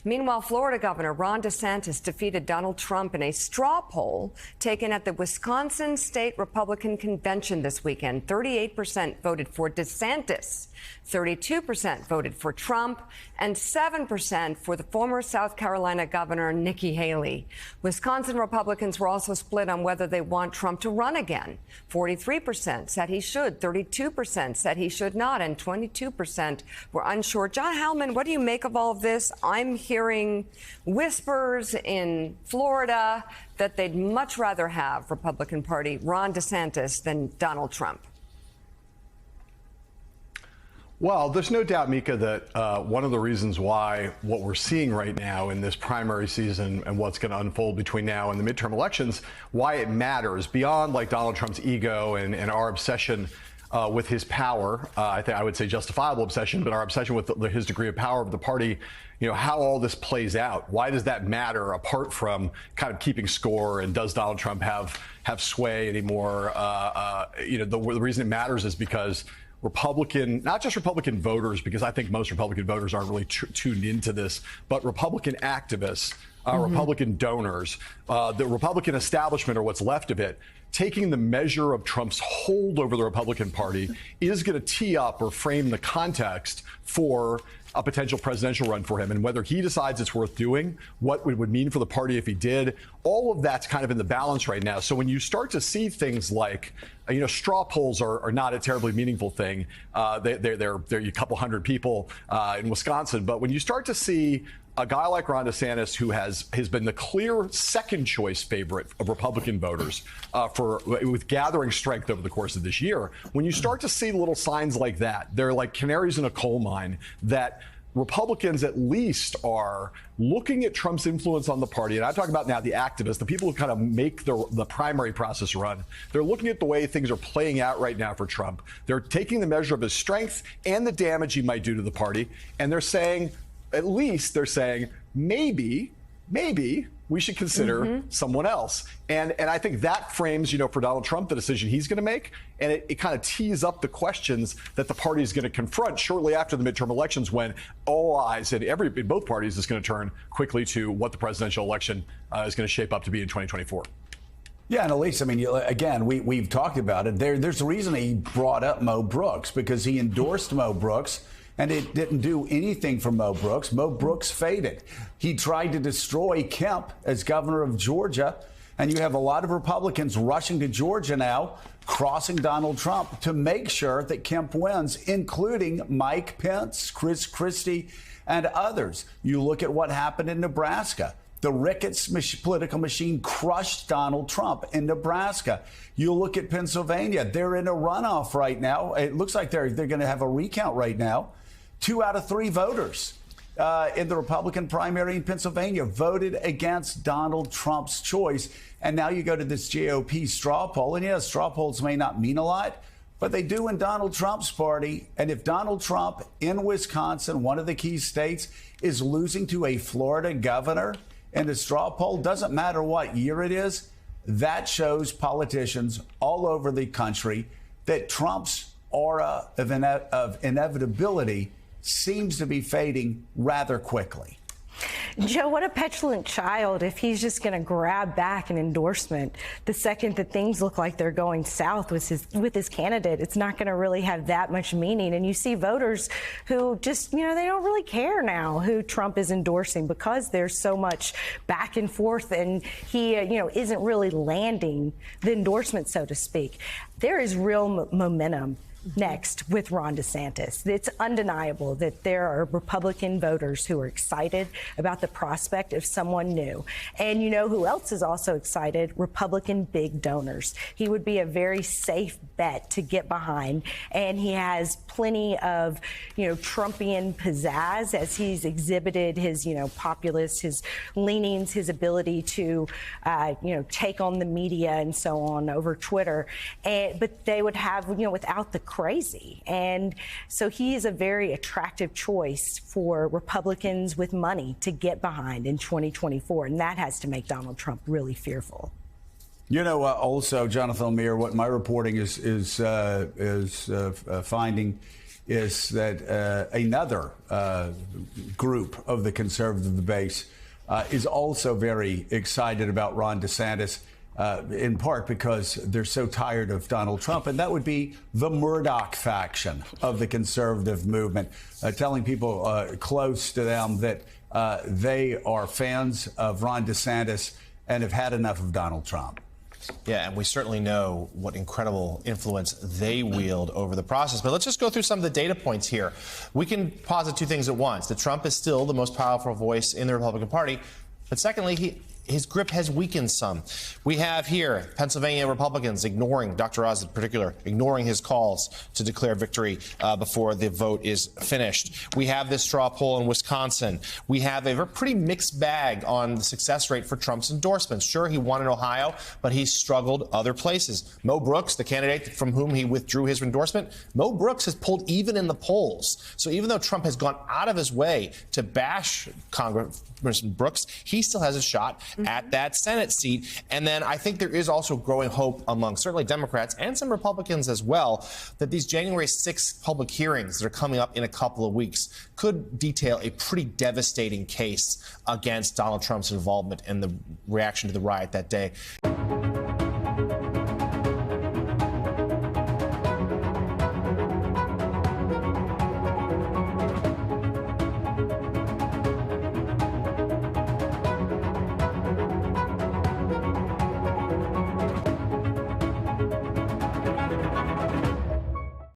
Meanwhile, Florida Governor Ron DeSantis defeated Donald Trump in a straw poll taken at the Wisconsin State Republican Convention this weekend. 38% voted for DeSantis, 32% voted for Trump, and 7% for the former South Carolina Governor Nikki Haley. Wisconsin Republicans were also split on whether they want Trump to run again. 43% said he should, 32% said he should not, and 22% were unsure. John Hellman, what do you make of all of this? I'm hearing whispers in Florida that they'd much rather have Republican Party Ron DeSantis than Donald Trump. Well, there's no doubt, Mika, that one of the reasons why what we're seeing right now in this primary season and what's going to unfold between now and the midterm elections, why it matters beyond like Donald Trump's ego and our obsession with his power, I would say justifiable obsession, but our obsession with his degree of power of the party, you know, how all this plays out. Why does that matter apart from kind of keeping score and does Donald Trump have sway anymore? The reason it matters is because not just Republican voters, because I think most Republican voters aren't really tuned into this, but Republican activists, Republican donors, the Republican establishment or what's left of it, taking the measure of Trump's hold over the Republican Party is going to tee up or frame the context for a potential presidential run for him, and whether he decides it's worth doing, what it would mean for the party if he did, all of that's kind of in the balance right now. So when you start to see things like, straw polls are not a terribly meaningful thing. They're a couple hundred people in Wisconsin. But when you start to see a guy like Ron DeSantis, who has been the clear second choice favorite of Republican voters with gathering strength over the course of this year, when you start to see little signs like that, they're like canaries in a coal mine that Republicans at least are looking at Trump's influence on the party. And I'm talking about now the activists, the people who kind of make the primary process run. They're looking at the way things are playing out right now for Trump. They're taking the measure of his strength and the damage he might do to the party. And they're saying, at least they're saying, maybe we should consider someone else. And I think that frames, for Donald Trump, the decision he's going to make. And it kind of tees up the questions that the party is going to confront shortly after the midterm elections, when all eyes in both parties is going to turn quickly to what the presidential election is going to shape up to be in 2024. Yeah, and Elise, again, we've talked about it. There's a reason he brought up Mo Brooks, because he endorsed Mo Brooks. And it didn't do anything for Mo Brooks. Mo Brooks faded. He tried to destroy Kemp as governor of Georgia. And you have a lot of Republicans rushing to Georgia now, crossing Donald Trump to make sure that Kemp wins, including Mike Pence, Chris Christie, and others. You look at what happened in Nebraska. The Ricketts political machine crushed Donald Trump in Nebraska. You look at Pennsylvania. They're in a runoff right now. It looks like they're going to have a recount right now. 2 out of 3 voters in the Republican primary in Pennsylvania voted against Donald Trump's choice. And now you go to this GOP straw poll. And yes, straw polls may not mean a lot, but they do in Donald Trump's party. And if Donald Trump in Wisconsin, one of the key states, is losing to a Florida governor in a straw poll, doesn't matter what year it is, that shows politicians all over the country that Trump's aura of inevitability seems to be fading rather quickly. Joe, what a petulant child if he's just going to grab back an endorsement the second that things look like they're going south with his candidate. It's not going to really have that much meaning. And you see voters who just, they don't really care now who Trump is endorsing, because there's so much back and forth and he, isn't really landing the endorsement, so to speak. There is real momentum next with Ron DeSantis. It's undeniable that there are Republican voters who are excited about the prospect of someone new. And you know who else is also excited? Republican big donors. He would be a very safe bet to get behind. And he has plenty of, Trumpian pizzazz as he's exhibited his, populist, his leanings, his ability to, take on the media and so on over Twitter. But they would have, without the crazy. And so he is a very attractive choice for Republicans with money to get behind in 2024. And that has to make Donald Trump really fearful. Also, Jonathan Lemire, what my reporting is finding is that another group of the conservative base is also very excited about Ron DeSantis, in part because they're so tired of Donald Trump. And that would be the Murdoch faction of the conservative movement, telling people close to them that they are fans of Ron DeSantis and have had enough of Donald Trump. Yeah, and we certainly know what incredible influence they wield over the process. But let's just go through some of the data points here. We can posit two things at once. That Trump is still the most powerful voice in the Republican Party. But secondly, his grip has weakened some. We have here Pennsylvania Republicans ignoring, Dr. Oz in particular, ignoring his calls to declare victory before the vote is finished. We have this straw poll in Wisconsin. We have a pretty mixed bag on the success rate for Trump's endorsements. Sure, he won in Ohio, but he's struggled other places. Mo Brooks, the candidate from whom he withdrew his endorsement, Mo Brooks has pulled even in the polls. So even though Trump has gone out of his way to bash Congressman Brooks, he still has a shot at that Senate seat. And then I think there is also growing hope among certainly Democrats and some Republicans as well that these January 6th public hearings that are coming up in a couple of weeks could detail a pretty devastating case against Donald Trump's involvement and the reaction to the riot that day.